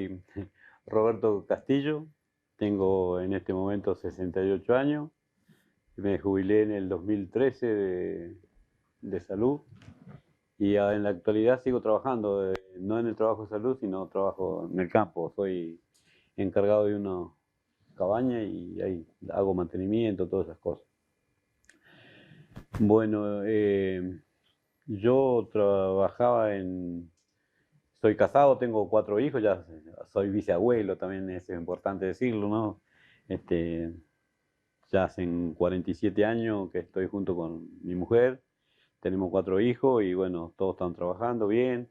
soy Roberto Castillo, tengo en este momento 68 años, me jubilé en el 2013 de salud y en la actualidad sigo trabajando, no en el trabajo de salud, sino trabajo en el campo. Soy encargado de una cabaña y ahí hago mantenimiento, todas esas cosas. Bueno, yo trabajaba en... Soy casado, tengo 4 hijos, ya soy viceabuelo, también es importante decirlo, ¿no? Este, ya hacen 47 años que estoy junto con mi mujer, tenemos 4 hijos y bueno, todos están trabajando bien.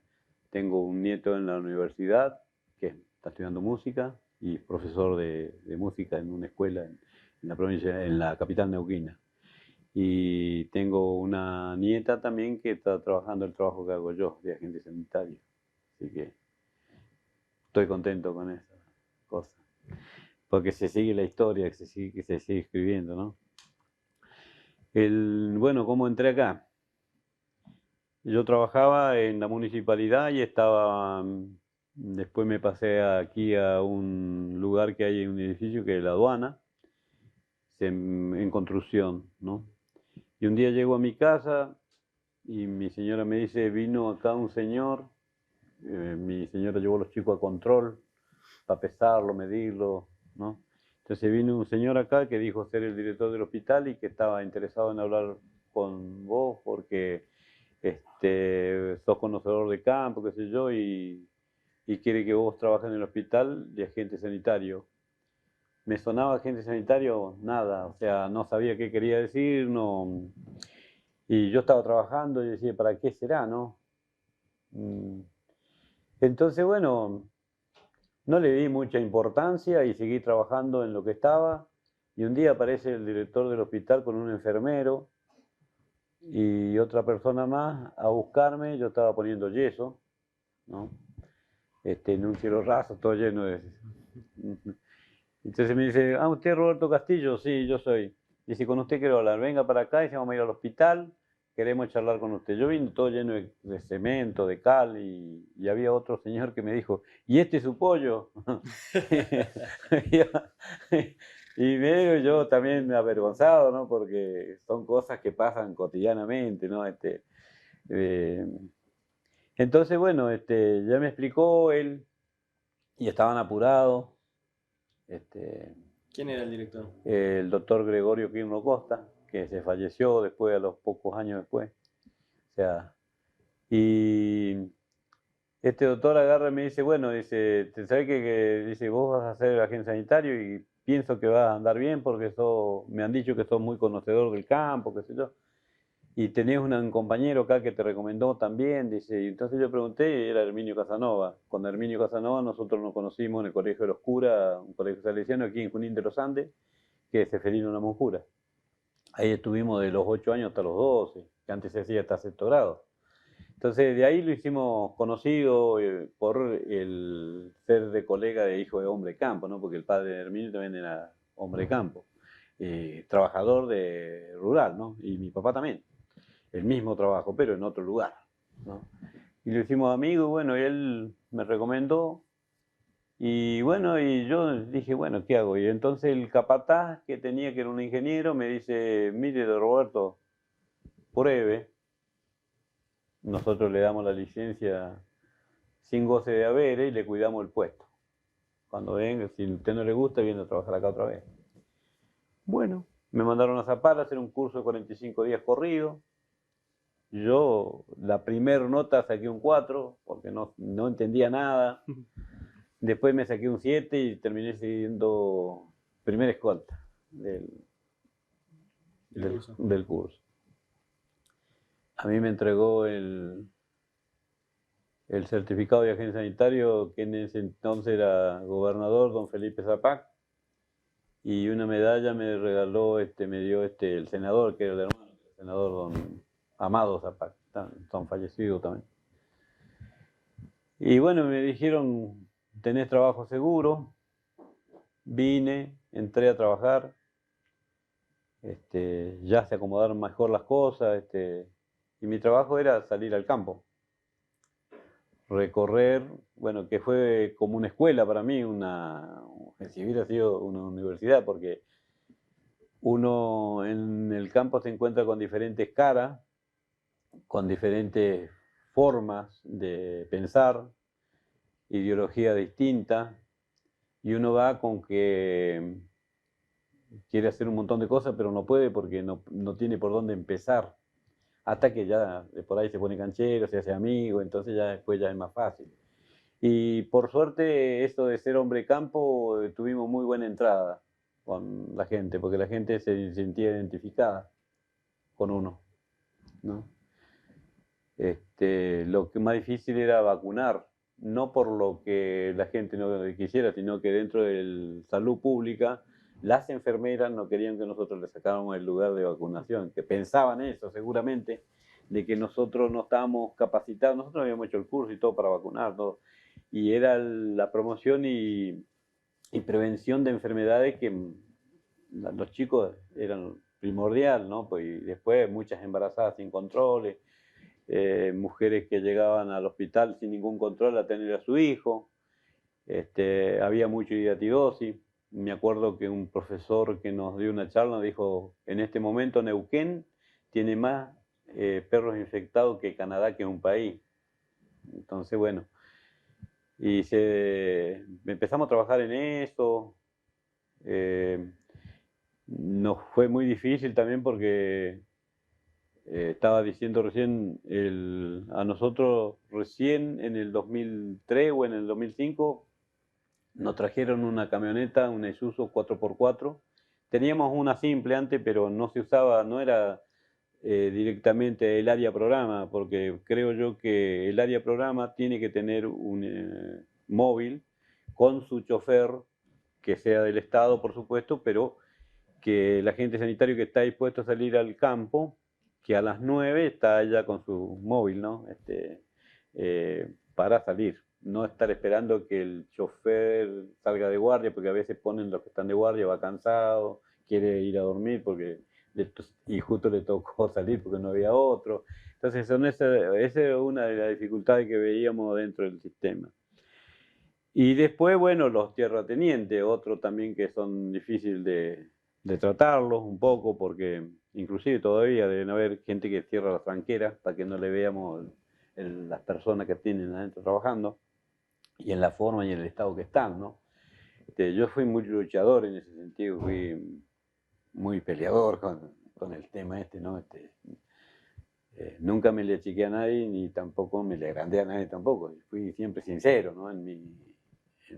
Tengo un nieto en la universidad que está estudiando música y es profesor de música en una escuela en la provincia, en la capital neuquina. Y tengo una nieta también que está trabajando el trabajo que hago yo, de agente sanitario. Así que estoy contento con esa cosa. Porque se sigue la historia, que se sigue escribiendo, ¿no? Bueno, ¿cómo entré acá? Yo trabajaba en la municipalidad y estaba, después me pasé aquí a un lugar que hay en un edificio que es la aduana, en construcción, ¿no? Y un día llego a mi casa y mi señora me dice, vino acá un señor, mi señora llevó a los chicos a control para pesarlo, medirlo, ¿no? Entonces vino un señor acá que dijo ser el director del hospital y que estaba interesado en hablar con vos porque sos conocedor de campo, qué sé yo, y quiere que vos trabajes en el hospital de agente sanitario. Me sonaba agente sanitario, nada, o sea, no sabía qué quería decir, no. Y yo estaba trabajando y decía, ¿para qué será, no? Mm. Entonces, bueno, no le di mucha importancia y seguí trabajando en lo que estaba. Y un día aparece el director del hospital con un enfermero y otra persona más a buscarme. Yo estaba poniendo yeso, ¿no? En un cielo raso, todo lleno de... Entonces me dice, ah, ¿usted es Roberto Castillo? Sí, yo soy. Dice, con usted quiero hablar, venga para acá y se vamos a ir al hospital, queremos charlar con usted. Yo vine todo lleno de cemento, de cal, y había otro señor que me dijo, ¿y este es su pollo? Y medio yo también avergonzado, ¿no? Porque son cosas que pasan cotidianamente, ¿no? Eh, entonces, bueno, ya me explicó él y estaban apurados. Este, ¿Quién era el director? el doctor Gregorio Quirno Costa, que se falleció después, a los pocos años después. O sea, y este doctor agarra y me dice, bueno, dice, ¿te sabes dice, vos vas a ser agente sanitario y pienso que va a andar bien porque me han dicho que sos muy conocedor del campo, qué sé yo. Y tenés un compañero acá que te recomendó también, dice, y entonces yo pregunté y era Herminio Casanova. Con Herminio Casanova nosotros nos conocimos en el Colegio de los Curas, un colegio salesiano aquí en Junín de los Andes, que es Seferino Namuncura. Ahí estuvimos de los 8 años hasta los 12, que antes se hacía hasta sexto grado. Entonces de ahí lo hicimos conocido por el ser de colega de hijo de hombre de campo, ¿no? Porque el padre de Herminio también era hombre de campo, trabajador de rural, ¿no? Y mi papá también, el mismo trabajo, pero en otro lugar, ¿no? Y lo hicimos amigos, bueno, y él me recomendó, y bueno, y yo dije, bueno, ¿qué hago? Y entonces el capataz que tenía, que era un ingeniero, me dice, mire, Roberto, pruebe, nosotros le damos la licencia sin goce de haberes y le cuidamos el puesto. Cuando venga, si a usted no le gusta, viene a trabajar acá otra vez. Bueno, me mandaron a Zapala a hacer un curso de 45 días corrido. Yo la primer nota saqué un 4 porque no entendía nada. Después me saqué un 7 y terminé siendo primer escolta del curso. A mí me entregó el certificado de agente sanitario, que en ese entonces era gobernador, don Felipe Zapac, y una medalla me regaló, me dio el senador, que era el hermano del senador don Amado Zapac, tan fallecido también. Y bueno, me dijeron, tenés trabajo seguro, vine, entré a trabajar, ya se acomodaron mejor las cosas, y mi trabajo era salir al campo. recorrer, bueno, que fue como una escuela para mí, si hubiera sido una universidad, porque uno en el campo se encuentra con diferentes caras, con diferentes formas de pensar, ideología distinta, y uno va con que quiere hacer un montón de cosas, pero no puede porque no tiene por dónde empezar. Hasta que ya por ahí se pone canchero, se hace amigo, entonces ya después ya es más fácil. Y por suerte, esto de ser hombre campo, tuvimos muy buena entrada con la gente, porque la gente se sentía identificada con uno, ¿no? Lo que más difícil era vacunar, no por lo que la gente no quisiera, sino que dentro de salud pública, las enfermeras no querían que nosotros le sacáramos el lugar de vacunación, que pensaban eso seguramente, de que nosotros no estábamos capacitados, nosotros habíamos hecho el curso y todo para vacunar, todo, y era la promoción y prevención de enfermedades que los chicos eran primordial, ¿no? Pues, y después muchas embarazadas sin controles, mujeres que llegaban al hospital sin ningún control a tener a su hijo, había mucha hidatidosis. Me acuerdo que un profesor que nos dio una charla dijo, en este momento Neuquén tiene más perros infectados que Canadá, que es un país. Entonces, bueno, empezamos a trabajar en eso. Nos fue muy difícil también porque estaba diciendo recién, a nosotros recién en el 2003 o en el 2005 nos trajeron una camioneta, una Isuzu 4x4. Teníamos una simple antes, pero no se usaba, no era directamente el área programa, porque creo yo que el área programa tiene que tener un móvil con su chofer, que sea del Estado, por supuesto, pero que el agente sanitario que está dispuesto a salir al campo, que a las 9 está allá con su móvil, ¿no? Para salir. No estar esperando que el chofer salga de guardia, porque a veces ponen los que están de guardia, va cansado, quiere ir a dormir y justo le tocó salir porque no había otro. Entonces, esa es una de las dificultades que veíamos dentro del sistema. Y después, bueno, los tierratenientes, otros también que son difíciles de tratarlos un poco, porque inclusive todavía deben haber gente que cierra las tranqueras para que no le veamos las personas que tienen adentro trabajando, y en la forma y en el estado que están, ¿no? Yo fui muy luchador en ese sentido, fui muy peleador con el tema ¿no? Nunca me le achiqué a nadie, ni tampoco me le agrandé a nadie tampoco. Fui siempre sincero, ¿no? En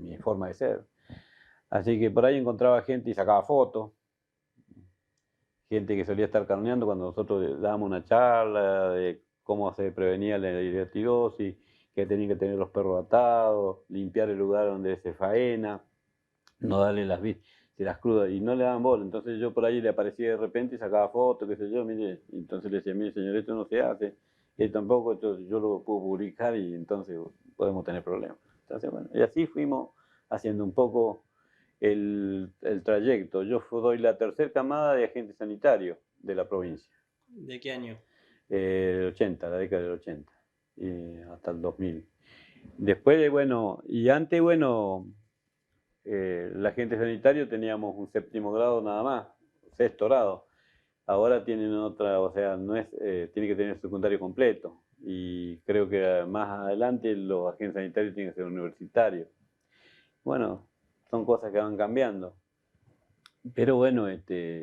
mi forma de ser. Así que por ahí encontraba gente y sacaba fotos, gente que solía estar carneando cuando nosotros dábamos una charla de cómo se prevenía la hidatidosis, que tenían que tener los perros atados, limpiar el lugar donde se faena, no darle las crudas, y no le daban bola. Entonces yo por ahí le aparecía de repente y sacaba fotos, qué sé yo, mire, y entonces le decía, mire señor, esto no se hace, él tampoco, entonces yo lo puedo publicar y entonces podemos tener problemas. Entonces, bueno, y así fuimos haciendo un poco el trayecto. Yo doy la tercera camada de agentes sanitarios de la provincia. ¿De qué año? El 80, la década del 80, hasta el 2000. Después, bueno, y antes, bueno, el agente sanitario teníamos un séptimo grado nada más, sexto grado. Ahora tienen otra, o sea, no es, tiene que tener secundario completo. Y creo que más adelante los agentes sanitarios tienen que ser universitarios. Bueno, son cosas que van cambiando. Pero bueno,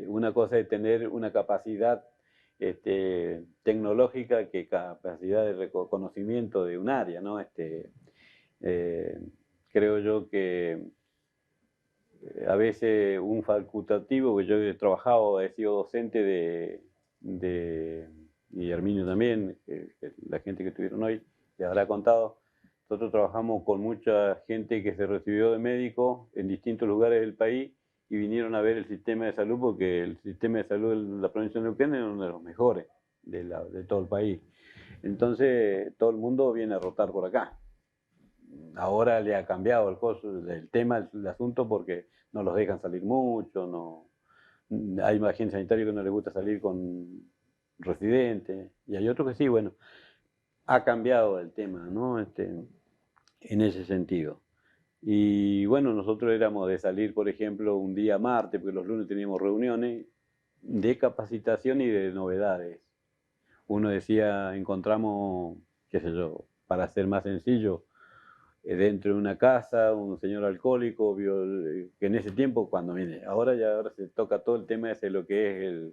una cosa es tener una capacidad tecnológica que capacidad de reconocimiento de un área, ¿no? Eh, Creo yo que a veces un facultativo, que yo he trabajado, he sido docente y Herminio también, que la gente que estuvieron hoy les habrá contado. Nosotros trabajamos con mucha gente que se recibió de médico en distintos lugares del país y vinieron a ver el sistema de salud, porque el sistema de salud de la provincia de Neuquén es uno de los mejores de todo el país. Entonces todo el mundo viene a rotar por acá. Ahora le ha cambiado el tema, el asunto, porque no los dejan salir mucho, no, hay más gente sanitaria que no les gusta salir con residentes, y hay otros que sí, bueno, ha cambiado el tema, ¿no? En ese sentido. Y bueno, nosotros éramos de salir, por ejemplo, un día martes, porque los lunes teníamos reuniones de capacitación y de novedades. Uno decía, encontramos, qué sé yo, para ser más sencillo, dentro de una casa, un señor alcohólico, que en ese tiempo, cuando viene, ahora se toca todo el tema ese, lo que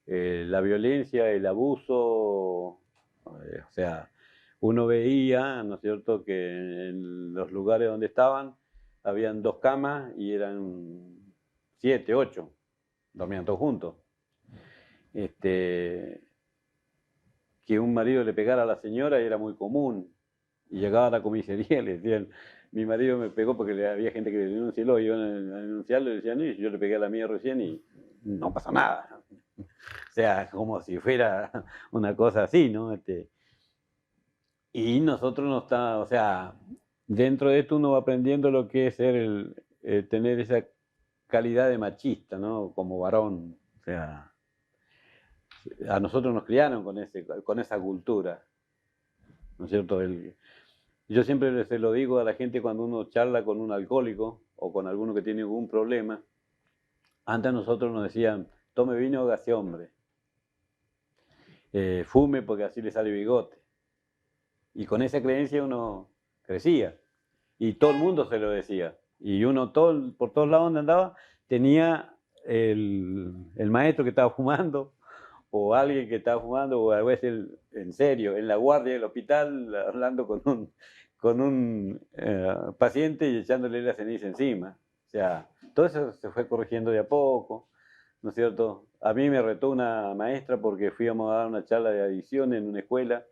es la violencia, el abuso, o sea, uno veía, ¿no es cierto?, que en los lugares donde estaban habían 2 camas y eran 7, 8, dormían todos juntos. Que un marido le pegara a la señora era muy común. Y llegaba a la comisaría y le decían, mi marido me pegó porque había gente que le denunció, iban a denunciarlo y decían, y yo le pegué a la mía recién y no pasa nada. O sea, como si fuera una cosa así, ¿no? Y nosotros no está, o sea, dentro de esto uno va aprendiendo lo que es ser tener esa calidad de machista, ¿no? Como varón. O sea, a nosotros nos criaron con esa cultura, ¿no es cierto? Yo siempre se lo digo a la gente cuando uno charla con un alcohólico o con alguno que tiene algún problema. Antes nosotros nos decían, tome vino, hágase hombre. Fume porque así le sale bigote. Y con esa creencia uno crecía. Y todo el mundo se lo decía. Y uno por todos lados donde andaba tenía el maestro que estaba fumando o alguien que estaba fumando, o a veces en serio, en la guardia del hospital, hablando con un paciente y echándole la ceniza encima. O sea, todo eso se fue corrigiendo de a poco, ¿no es cierto? A mí me retó una maestra porque fuimos a dar una charla de adicción en una escuela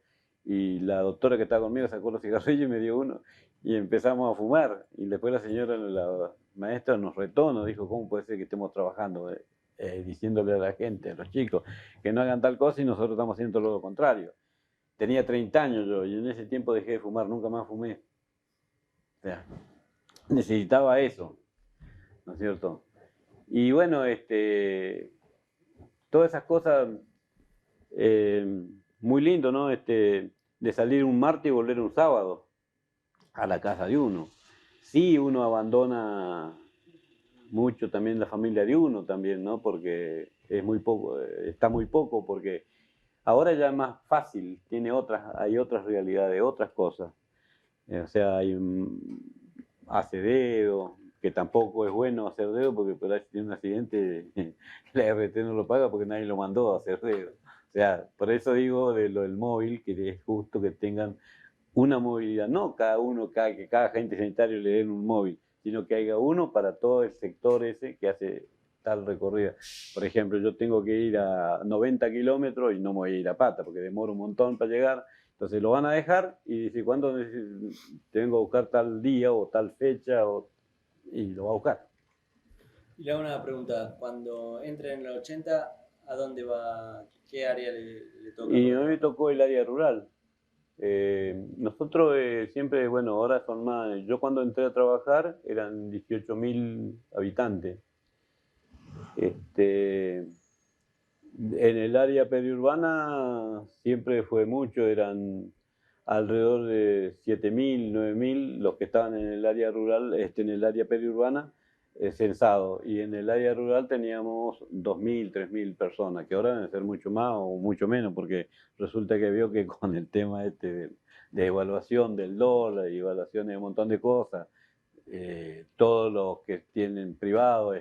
y la doctora que estaba conmigo sacó los cigarrillos y me dio uno y empezamos a fumar. Y después la señora, la maestra, nos retó, nos dijo, ¿cómo puede ser que estemos trabajando? Diciéndole a la gente, a los chicos, que no hagan tal cosa y nosotros estamos haciendo lo contrario. Tenía 30 años yo y en ese tiempo dejé de fumar, nunca más fumé. O sea, necesitaba eso, ¿no es cierto? Y bueno, todas esas cosas, muy lindo, ¿no? De salir un martes y volver un sábado a la casa de uno. Sí, uno abandona mucho también la familia de uno también, ¿no? Porque es muy poco, está muy poco, porque ahora ya es más fácil, hay otras realidades, otras cosas. O sea, hace dedo, que tampoco es bueno hacer dedo porque por ahí si tiene un accidente la RT no lo paga porque nadie lo mandó a hacer dedo. O sea, por eso digo de lo del móvil, que es justo que tengan una movilidad, no cada uno, que cada agente sanitario le den un móvil, sino que haya uno para todo el sector ese que hace tal recorrida. Por ejemplo, yo tengo que ir a 90 kilómetros y no me voy a ir a pata porque demoro un montón para llegar. Entonces lo van a dejar y dice, ¿cuándo tengo que buscar tal día o tal fecha? Y lo va a buscar. Y le hago una pregunta, cuando entre en la 80, ¿a dónde va? ¿Qué área le toca Y para a mí me trabajar? tocó el área rural. Nosotros siempre, bueno, ahora son más, yo cuando entré a trabajar eran 18.000 habitantes. Este, en el área periurbana siempre fue mucho, eran alrededor de 7.000, 9.000 los que estaban en el área rural, en el área periurbana, censado. Y en el área rural teníamos 2.000, 3.000 personas, que ahora deben ser mucho más o mucho menos, porque resulta que vio que con el tema de evaluación del dólar y evaluaciones de un montón de cosas, todos los que tienen privados,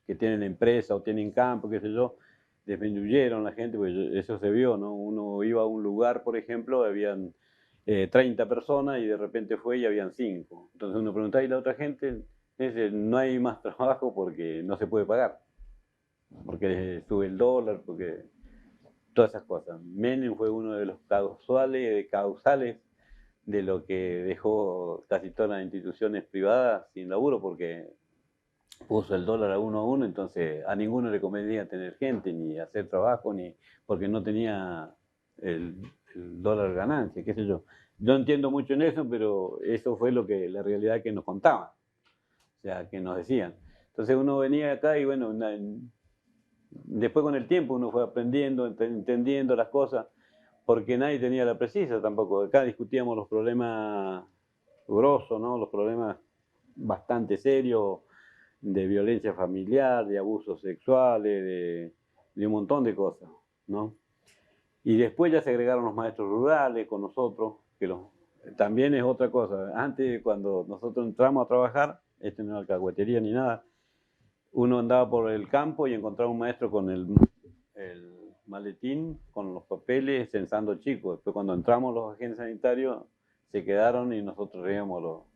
que tienen empresa o tienen campo, qué sé yo, disminuyeron la gente, porque eso se vio, ¿no? Uno iba a un lugar, por ejemplo, habían 30 personas y de repente fue y habían 5. Entonces uno preguntaba y la otra gente dice, no hay más trabajo porque no se puede pagar, porque sube el dólar, porque todas esas cosas. Menem fue uno de los causales de lo que dejó casi todas las instituciones privadas sin laburo, porque puso el dólar a uno, entonces a ninguno le convenía tener gente, ni hacer trabajo, ni porque no tenía el, el dólar ganancia, qué sé yo. Yo entiendo mucho en eso, pero eso fue la realidad que nos contaban, o sea, que nos decían. Entonces uno venía acá y bueno, después con el tiempo uno fue aprendiendo, entendiendo las cosas. porque nadie tenía la precisa tampoco. Acá discutíamos los problemas grosos, ¿no? Los problemas bastante serios de violencia familiar, de abusos sexuales, de un montón de cosas, ¿no? Y después ya se agregaron los maestros rurales con nosotros, que también es otra cosa. Antes, cuando nosotros entramos a trabajar, esto no era alcahuetería ni nada, uno andaba por el campo y encontraba un maestro con el maletín, con los papeles, censando chicos. Después cuando entramos los agentes sanitarios, se quedaron y nosotros veíamos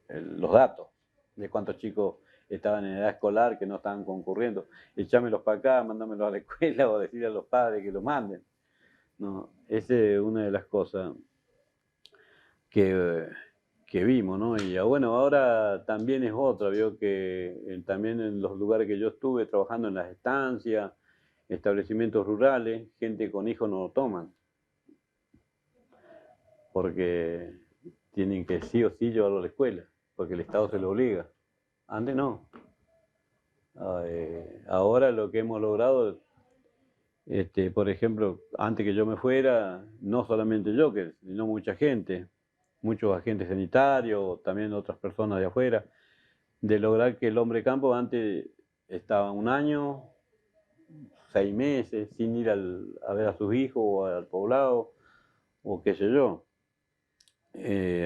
los datos de cuántos chicos estaban en edad escolar que no estaban concurriendo. Echámelos para acá, mandámelos a la escuela o decirle a los padres que los manden. No, esa es una de las cosas que vimos, ¿no? Y bueno, ahora también es otra, veo que también en los lugares que yo estuve trabajando en las estancias, establecimientos rurales, gente con hijos no lo toman, porque tienen que sí o sí llevarlo a la escuela, porque el Estado se lo obliga. Antes no. Ahora lo que hemos logrado, por ejemplo, antes que yo me fuera, no solamente yo, sino mucha gente, muchos agentes sanitarios, también otras personas de afuera, de lograr que el hombre campo antes estaba un año, 6 meses, sin ir a ver a sus hijos o al poblado, o qué sé yo.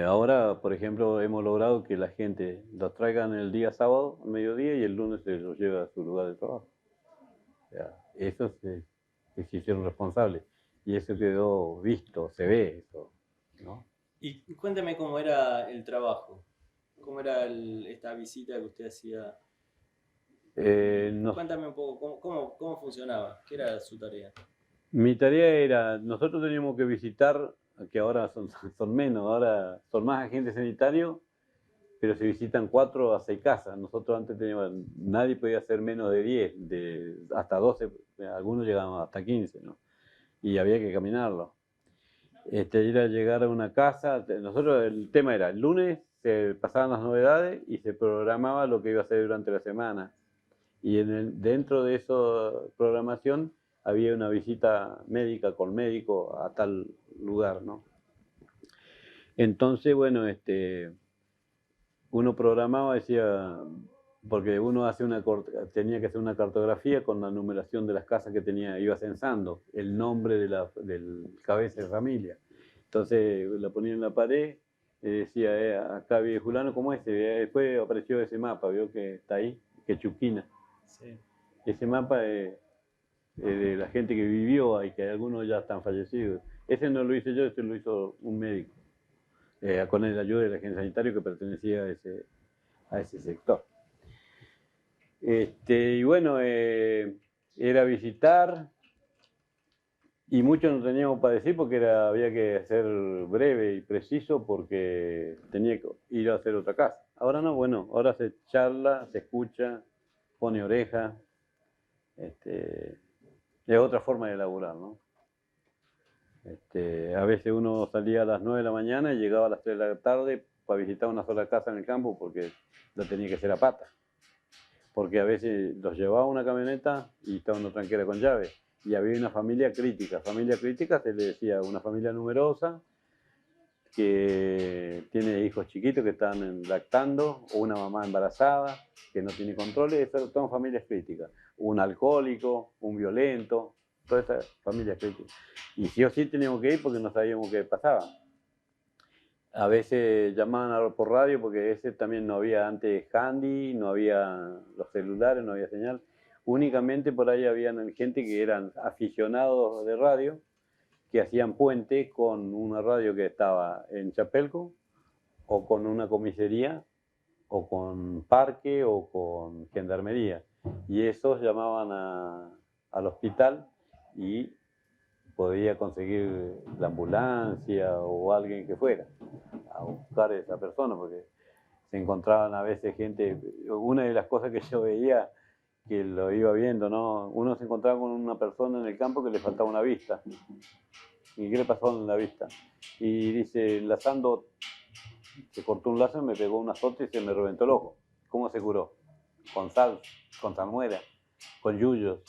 Ahora, por ejemplo, hemos logrado que la gente los traigan el día sábado, al mediodía, y el lunes se los lleva a su lugar de trabajo. O sea, eso se hicieron responsables. Y eso quedó visto, se ve eso, ¿no? Y cuéntame cómo era el trabajo, cómo era esta visita que usted hacía. Cuéntame un poco cómo funcionaba, qué era su tarea. Mi tarea era, nosotros teníamos que visitar, que ahora son menos, ahora son más agentes sanitarios, pero se visitan 4 a 6 casas. Nosotros antes teníamos, nadie podía hacer menos de 10, hasta 12, algunos llegaban hasta 15, ¿no? Y había que caminarlo. Ir a llegar a una casa, nosotros el tema era, el lunes se pasaban las novedades y se programaba lo que iba a hacer durante la semana. Y dentro de esa programación había una visita médica con médico a tal lugar, ¿no? Entonces, bueno, uno programaba, decía, porque uno tenía que hacer una cartografía con la numeración de las casas que iba censando, el nombre del cabeza de familia. Entonces la ponía en la pared, decía, acá vive Julano como ese, después apareció ese mapa, vio que está ahí, que Chuquina. Sí. Ese mapa es de la gente que vivió ahí, que algunos ya están fallecidos. Ese no lo hice yo, ese lo hizo un médico, con la ayuda del agente sanitario que pertenecía a ese sector. Y bueno, era visitar, y mucho no teníamos para decir porque había que ser breve y preciso porque tenía que ir a hacer otra casa. Ahora no, bueno, ahora se charla, se escucha, pone oreja. Es otra forma de laburar, ¿no? A veces uno salía a las 9 de la mañana y llegaba a las 3 de la tarde para visitar una sola casa en el campo porque lo tenía que hacer a pata. Porque a veces los llevaba una camioneta y estaba una tranquera con llave. Y había una familia crítica. Familia crítica se le decía una familia numerosa que tiene hijos chiquitos que están lactando, o una mamá embarazada que no tiene controles. Esas son familias críticas. Un alcohólico, un violento, todas esas familias críticas. Y sí o sí teníamos que ir porque no sabíamos qué pasaba. A veces llamaban por radio porque ese también no había antes handy, no había los celulares, no había señal. Únicamente por ahí habían gente que eran aficionados de radio, que hacían puente con una radio que estaba en Chapelco, o con una comisaría, o con parque, o con gendarmería. Y esos llamaban al hospital y podía conseguir la ambulancia o alguien que fuera a buscar a esa persona, porque se encontraban a veces gente. Una de las cosas que yo veía, que lo iba viendo, ¿no? Uno se encontraba con una persona en el campo que le faltaba una vista. ¿Y qué le pasó en la vista? Y dice, enlazando, se cortó un lazo y me pegó un azote y se me reventó el ojo. ¿Cómo se curó? Con sal, con salmuera, con yuyos.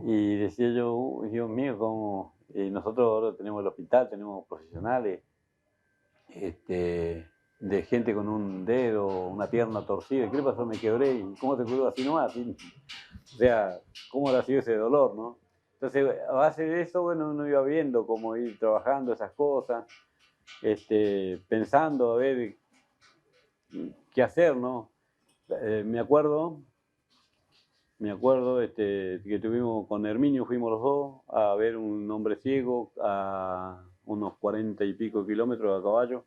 Y decía yo, Dios mío, cómo nosotros ahora tenemos el hospital, tenemos profesionales, de gente con un dedo, una pierna torcida. ¿Qué le pasó? Me quebré. ¿Y cómo te curó así nomás? Así, o sea, ¿cómo habrá sido ese dolor, no? Entonces, a base de eso, bueno, uno iba viendo cómo ir trabajando esas cosas, pensando a ver qué hacer, ¿no? Me acuerdo, que tuvimos con Herminio, fuimos los dos a ver un hombre ciego a unos 40 y pico kilómetros a caballo,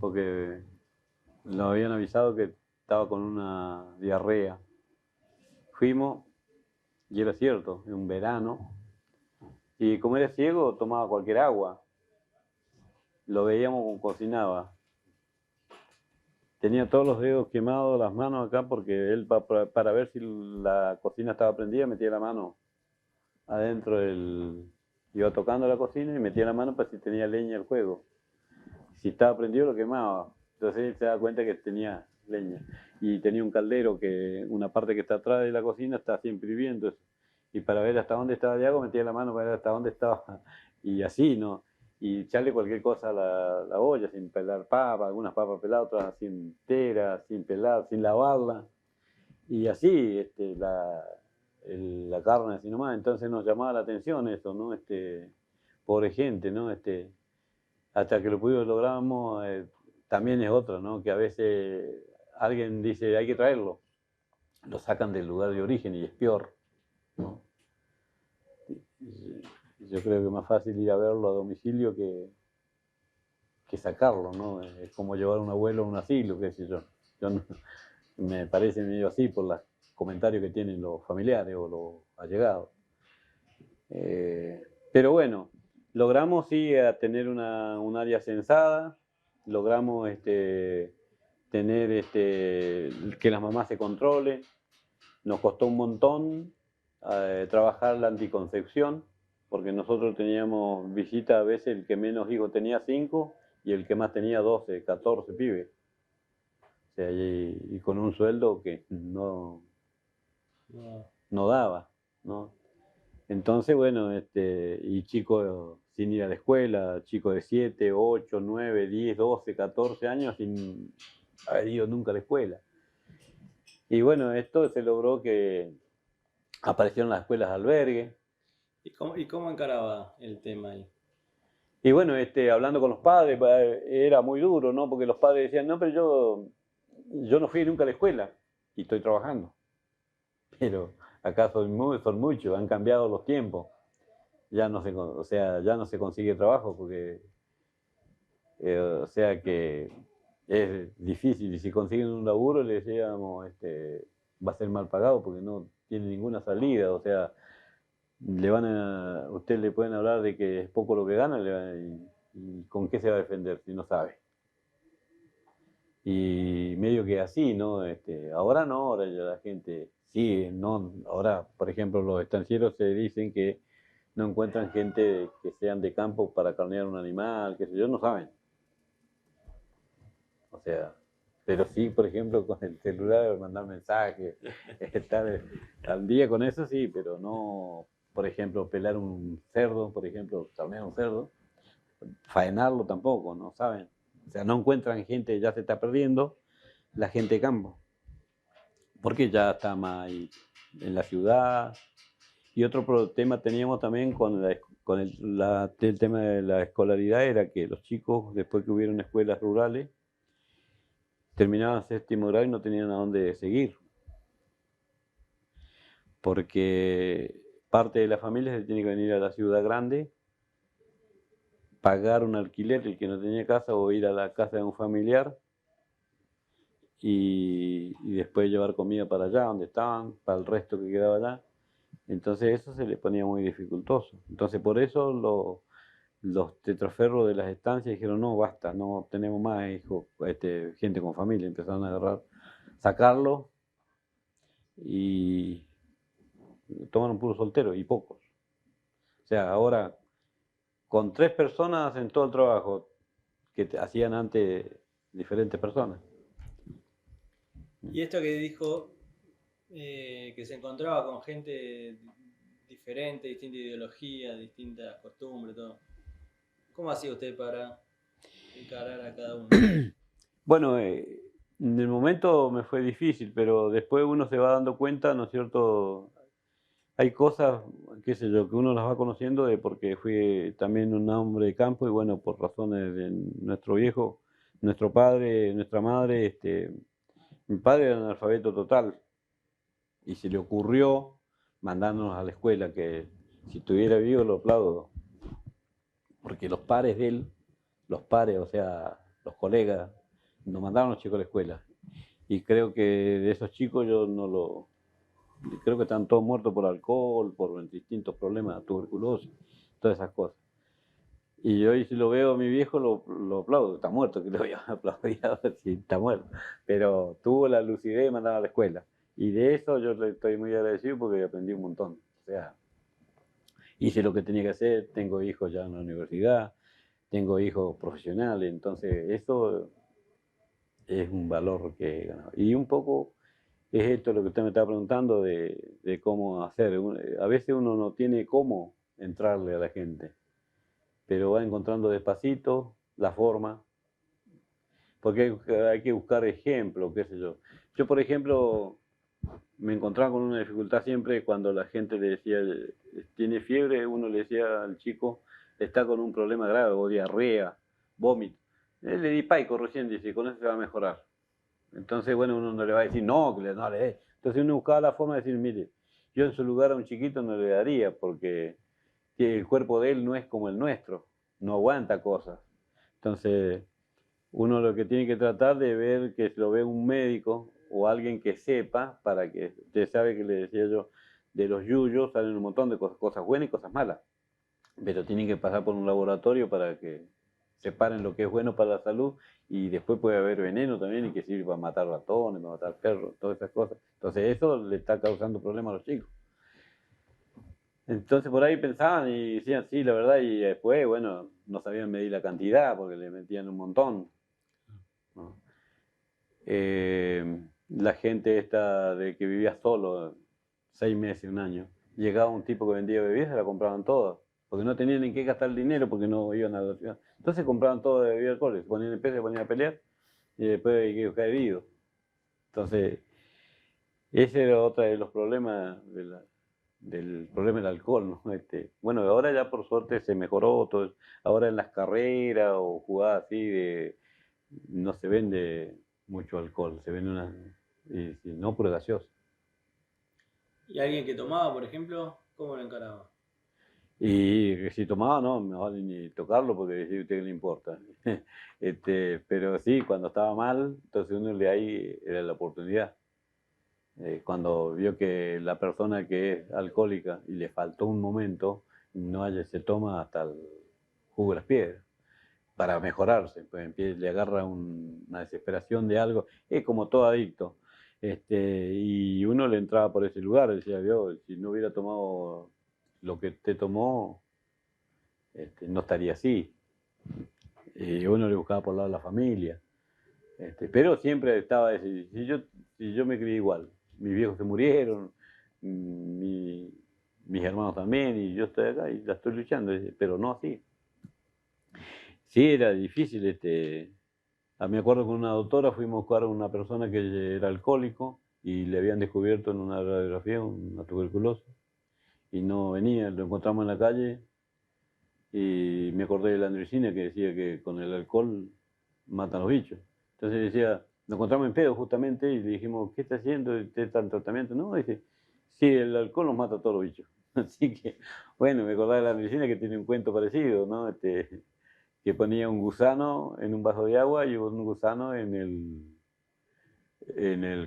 porque nos habían avisado que estaba con una diarrea. Fuimos, y era cierto, en un verano, y como era ciego, tomaba cualquier agua. Lo veíamos como cocinaba. Tenía todos los dedos quemados, las manos acá, porque él para ver si la cocina estaba prendida, metía la mano adentro del... Iba tocando la cocina y metía la mano para si tenía leña el fuego. Si estaba prendido lo quemaba. Entonces él se da cuenta que tenía leña. Y tenía un caldero que una parte que está atrás de la cocina está siempre hirviendo. Y para ver hasta dónde estaba el agua metía la mano para ver hasta dónde estaba. Y así, ¿no? Y echarle cualquier cosa a la olla, sin pelar papa, algunas papas peladas, otras así enteras, sin pelar, sin lavarla. Y así, la carne así nomás. Entonces nos llamaba la atención eso, ¿no? Pobre gente, ¿no? Hasta que lo pudimos logramos, también es otro, ¿no? Que a veces alguien dice hay que traerlo, lo sacan del lugar de origen y es peor, ¿no? Yo creo que es más fácil ir a verlo a domicilio que sacarlo, ¿no? Es como llevar a un abuelo a un asilo, qué sé yo. Yo no- Me parece medio así por los comentarios que tienen los familiares o los allegados. Eh, pero bueno, logramos sí a tener un área censada, logramos tener que las mamás se controlen. Nos costó un montón trabajar la anticoncepción, porque nosotros teníamos visita a veces el que menos hijos tenía 5 y el que más tenía 12, 14 pibes. O sea, y con un sueldo que no daba, ¿no? Entonces, bueno, y chicos sin ir a la escuela, chicos de 7, 8, 9, 10, 12, 14 años sin haber ido nunca a la escuela. Y bueno, esto se logró que aparecieron las escuelas de albergue. Y cómo encaraba el tema ahí? Y bueno, hablando con los padres, era muy duro, ¿no? Porque los padres decían, no, pero yo no fui nunca a la escuela y estoy trabajando. Pero acá son muchos, han cambiado los tiempos. Ya no se, o sea, ya no se consigue trabajo porque, o sea que es difícil. Y si consiguen un laburo, les decíamos, va a ser mal pagado porque no tiene ninguna salida. O sea, usted le pueden hablar de que es poco lo que gana y con qué se va a defender si no sabe. Y medio que así, ¿no? Ahora no, ahora ya la gente sí, no, ahora, por ejemplo, los estancieros se dicen que no encuentran gente que sean de campo para carnear un animal, qué sé yo, no saben. O sea, pero sí, por ejemplo, con el celular, mandar mensajes, estar al día con eso sí, pero no, por ejemplo, pelar un cerdo, por ejemplo, carnear un cerdo, faenarlo tampoco, no saben. O sea, no encuentran gente, ya se está perdiendo la gente de campo, porque ya está más ahí en la ciudad. Y otro tema teníamos también el tema de la escolaridad era que los chicos, después que hubieron escuelas rurales, terminaban séptimo grado y no tenían a dónde seguir, porque parte de la familia se tiene que venir a la ciudad grande, pagar un alquiler, el que no tenía casa, o ir a la casa de un familiar y después llevar comida para allá, donde estaban, para el resto que quedaba allá. Entonces eso se le ponía muy dificultoso. Entonces por eso los tetraferros de las estancias dijeron, no, basta, no tenemos más hijos, gente con familia. Empezaron a agarrar, sacarlo y tomaron puros solteros y pocos. O sea, ahora con 3 personas hacen todo el trabajo que hacían antes diferentes personas. Y esto que dijo, que se encontraba con gente diferente, distinta ideología, distintas costumbres, todo. ¿Cómo hacía usted para encarar a cada uno? Bueno, en el momento me fue difícil, pero después uno se va dando cuenta, ¿no es cierto? Hay cosas, qué sé yo, que uno las va conociendo de porque fui también un hombre de campo y bueno, por razones de nuestro viejo, nuestro padre, nuestra madre, mi padre era analfabeto total y se le ocurrió mandárnos a la escuela, que si estuviera vivo lo aplaudo, porque los pares de él, los pares, o sea, los colegas, nos mandaron los chicos a la escuela. Y creo que de esos chicos yo no lo... Creo que están todos muertos por alcohol, por distintos problemas, tuberculosis, todas esas cosas. Y hoy si lo veo a mi viejo lo aplaudo, está muerto, que lo voy a aplaudir si está muerto. Pero tuvo la lucidez de mandar a la escuela. Y de eso yo le estoy muy agradecido porque aprendí un montón. O sea, hice lo que tenía que hacer, tengo hijos ya en la universidad, tengo hijos profesionales, entonces eso es un valor que he ganado. Y un poco es esto lo que usted me está preguntando de cómo hacer. A veces uno no tiene cómo entrarle a la gente, pero va encontrando despacito la forma, porque hay que buscar ejemplos, qué sé yo. Yo, por ejemplo, me encontraba con una dificultad siempre cuando la gente le decía, tiene fiebre, uno le decía al chico, está con un problema grave, o diarrea, vómito. Le di paico recién, dice, con eso se va a mejorar. Entonces, bueno, uno no le va a decir, no, que no le dé. Entonces uno buscaba la forma de decir, mire, yo en su lugar a un chiquito no le daría, porque el cuerpo de él no es como el nuestro, no aguanta cosas. Entonces, uno lo que tiene que tratar de ver que lo ve un médico o alguien que sepa, para que, usted sabe que le decía yo, de los yuyos salen un montón de cosas, cosas buenas y cosas malas, pero tienen que pasar por un laboratorio para que separen lo que es bueno para la salud y después puede haber veneno también y que sirve para matar ratones, para matar perros, todas esas cosas. Entonces eso le está causando problemas a los chicos. Entonces por ahí pensaban y decían sí, la verdad, y después, bueno, no sabían medir la cantidad porque le metían un montón, ¿no? La gente esta de que vivía solo, 6 meses, un año, llegaba un tipo que vendía bebidas, se la compraban todas, porque no tenían en qué gastar el dinero porque no iban a la ciudad. Entonces compraban todo de bebida alcohol, se ponían en peso, se ponían a pelear y después hay que buscar heridos. Entonces, ese era otro de los problemas del problema del alcohol, ¿no? Bueno, ahora ya por suerte se mejoró todo. Ahora en las carreras o jugadas así no se vende mucho alcohol, se vende no pura gaseosa. ¿Y alguien que tomaba, por ejemplo, cómo lo encaraba? Y que si tomaba, no me vale ni tocarlo porque decir usted que le importa. Pero sí, cuando estaba mal, entonces uno de ahí era la oportunidad. Cuando vio que la persona que es alcohólica y le faltó un momento, se toma hasta el jugo de las piedras para mejorarse, pues le agarra una desesperación de algo, es como todo adicto. Y uno le entraba por ese lugar, decía, yo, si no hubiera tomado lo que te tomó, no estaría así. Y uno le buscaba por lado de la familia. Pero siempre estaba ese, si yo me crié igual, mis viejos se murieron, mi- mis hermanos también, y yo estoy acá y la estoy luchando, pero no así. Sí, era difícil, me acuerdo con una doctora fuimos a buscar a una persona que era alcohólico y le habían descubierto en una radiografía una tuberculosis y no venía, lo encontramos en la calle y me acordé de la andricina que decía que con el alcohol matan los bichos. Entonces decía, nos encontramos en pedo justamente y le dijimos, ¿qué está haciendo? ¿Usted está en tratamiento? No, dice, sí, el alcohol nos mata a todos los bichos. Así que, bueno, me acordé de la andricina que tiene un cuento parecido, ¿no? Que ponía un gusano en un vaso de agua y un gusano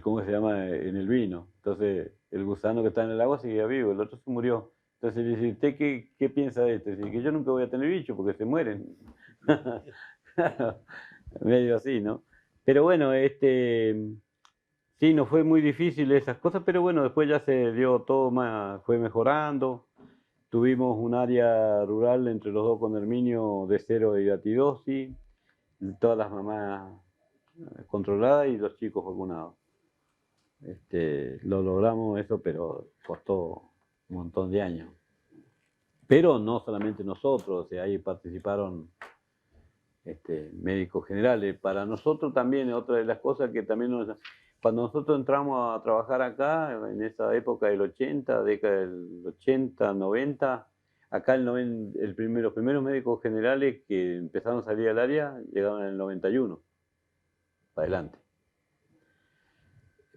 ¿cómo se llama? En el vino. Entonces, el gusano que está en el agua seguía vivo, el otro se murió. Entonces le dice, ¿usted qué piensa de esto? Dice, que yo nunca voy a tener bicho porque se mueren. Medio así, ¿no? Pero bueno, sí, nos fue muy difícil esas cosas, pero bueno, después ya se dio todo más, fue mejorando. Tuvimos un área rural entre los dos con Herminio de cero de gatidosis, todas las mamás controladas y los chicos vacunados. Lo logramos eso, pero costó. un montón de años. Pero no solamente nosotros, o sea, ahí participaron médicos generales. Para nosotros también, otra de las cosas que también cuando nosotros entramos a trabajar acá, en esa época del 80, década del 80, 90, acá los primeros médicos generales que empezaron a salir al área llegaron en el 91, para adelante.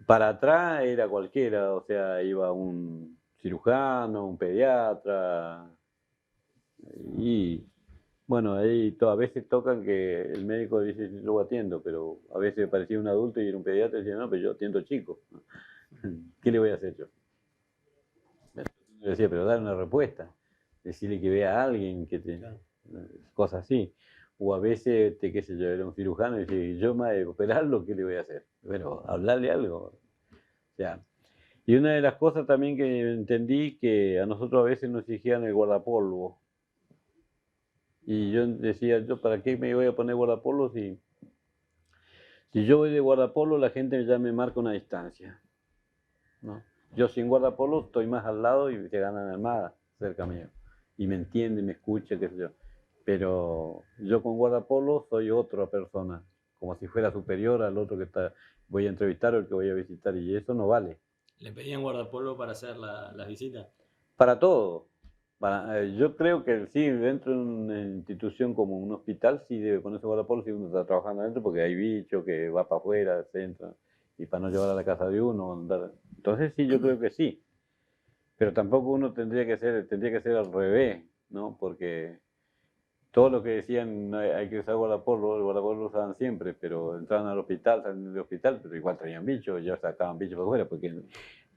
Para atrás era cualquiera, o sea, iba un cirujano, un pediatra, y bueno, ahí a veces tocan que el médico dice, yo lo atiendo, pero a veces parecía un adulto y era un pediatra y decía, no, pero yo atiendo chicos. ¿Qué le voy a hacer yo? Yo decía, pero dar una respuesta, decirle que vea a alguien, claro, cosas así. O a veces, qué sé yo, era un cirujano y decía, yo me voy a operarlo, ¿qué le voy a hacer? Bueno, hablarle algo. O sea, y una de las cosas también que entendí, que a nosotros a veces nos exigían el guardapolvo. Y yo decía, ¿yo para qué me voy a poner guardapolvo si yo voy de guardapolvo, la gente ya me marca una distancia, ¿no? Yo sin guardapolvo estoy más al lado y se ganan más cerca mío. Y me entiende, me escucha, qué sé yo. Pero yo con guardapolvo soy otra persona, como si fuera superior al otro voy a entrevistar o el que voy a visitar, y eso no vale. ¿Le pedían guardapolvo para hacer las visitas? Para todo. Yo creo que sí, dentro de una institución como un hospital, sí debe ponerse guardapolvo si uno está trabajando adentro, porque hay bichos que va para afuera, se entra, y para no llevar a la casa de uno. Entonces sí, yo creo que sí. Pero tampoco uno tendría que ser al revés, ¿no? Porque todo lo que decían, no hay que usar guardapolvo, el guardapolvo lo usaban siempre, pero entraban al hospital, salían del hospital, pero igual traían bichos, ya sacaban bichos para afuera, porque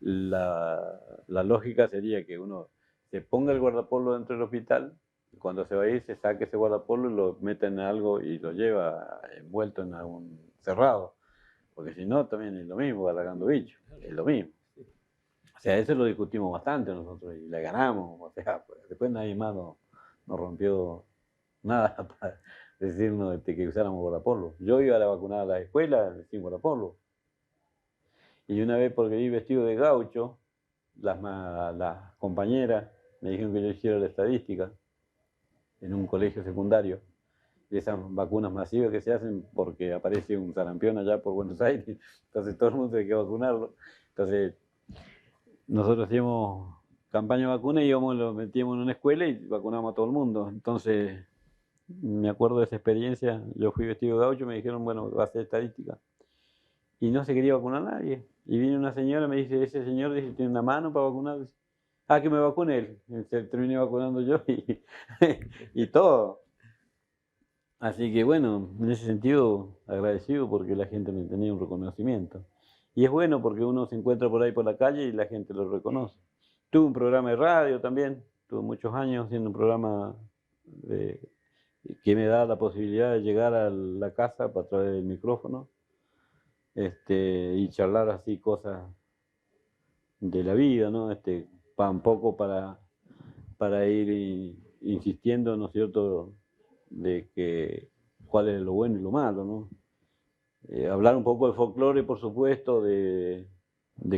la lógica sería que uno se ponga el guardapolvo dentro del hospital, y cuando se va a ir se saque ese guardapolvo y lo mete en algo y lo lleva envuelto en algún cerrado, porque si no también es lo mismo, alargando bichos, es lo mismo. O sea, eso lo discutimos bastante nosotros y le ganamos, o sea, pues, después nadie más nos rompió nada para decirnos que usáramos guardapolvo. Yo iba a la vacunada a la escuela sin guardapolvo. Y una vez, porque iba vestido de gaucho, las compañeras me dijeron que yo hiciera la estadística en un colegio secundario, de esas vacunas masivas que se hacen porque aparece un sarampión allá por Buenos Aires, entonces todo el mundo tiene que vacunarlo. Entonces nosotros hacíamos campaña de vacuna y lo metíamos en una escuela y vacunábamos a todo el mundo. Entonces me acuerdo de esa experiencia, yo fui vestido de gaucho, me dijeron, bueno, va a ser estadística. Y no se quería vacunar a nadie. Y viene una señora, me dice, ese señor dice, tiene una mano para vacunar. Ah, que me vacune él. Se terminé vacunando yo y todo. Así que bueno, en ese sentido agradecido porque la gente me tenía un reconocimiento. Y es bueno porque uno se encuentra por ahí por la calle y la gente lo reconoce. Tuve un programa de radio también, tuve muchos años haciendo un programa que me da la posibilidad de llegar a la casa a través del micrófono, y charlar así cosas de la vida, ¿no? Un poco para ir insistiendo, ¿no es cierto?, de que cuál es lo bueno y lo malo, ¿no? Hablar un poco de folclore, por supuesto, de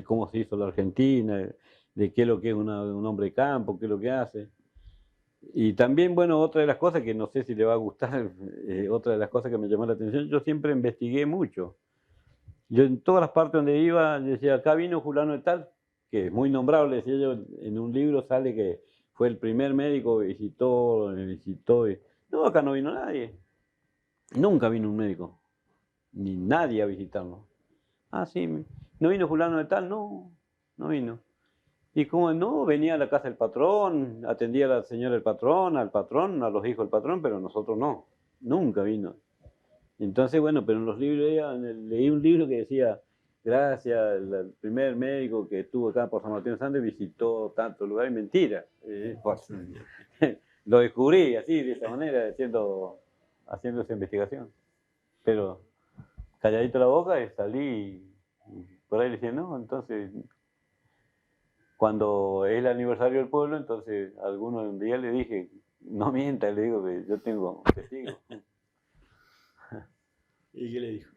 cómo se hizo la Argentina, de qué es lo que es un hombre de campo, qué es lo que hace. Y también, bueno, otra de las cosas que no sé si le va a gustar, otra de las cosas que me llamó la atención, yo siempre investigué mucho. Yo en todas las partes donde iba, decía, acá vino fulano de tal, que es muy nombrable, decía yo, en un libro sale que fue el primer médico que visitó. No, acá no vino nadie. Nunca vino un médico, ni nadie a visitarlo. Ah, sí, ¿no vino fulano de tal? No, no vino. Y como no, venía a la casa del patrón, atendía a la señora del patrón, al patrón, a los hijos del patrón, pero nosotros no, nunca vino. Entonces, bueno, pero en los libros, leí un libro que decía, gracias al primer médico que estuvo acá por San Martín de Santos visitó tantos lugares, mentira. Pues, lo descubrí así, de esa manera, haciendo esa investigación. Pero calladito la boca y salí y por ahí le decía, no, entonces, cuando es el aniversario del pueblo, entonces alguno un día le dije, no mienta, le digo que yo tengo testigos. ¿Y qué le dijo?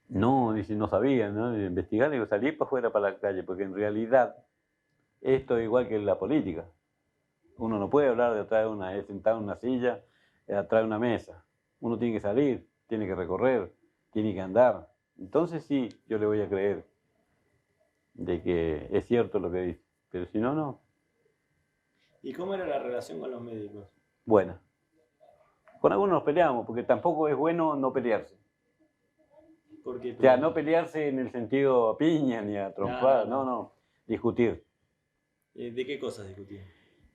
No, dice, no sabía, ¿no? De investigar, digo, salí para afuera para la calle, porque en realidad esto es igual que la política. Uno no puede hablar de atrás de sentado en una silla, atrás de una mesa. Uno tiene que salir, tiene que recorrer, tiene que andar. Entonces sí, yo le voy a creer de que es cierto lo que dice. Pero si no, no. ¿Y cómo era la relación con los médicos? Buena. Con algunos nos peleamos, porque tampoco es bueno no pelearse. ¿Por qué O sea, pelear? no pelearse en el sentido a piña ni a trompada, no. Discutir. ¿De qué cosas discutían?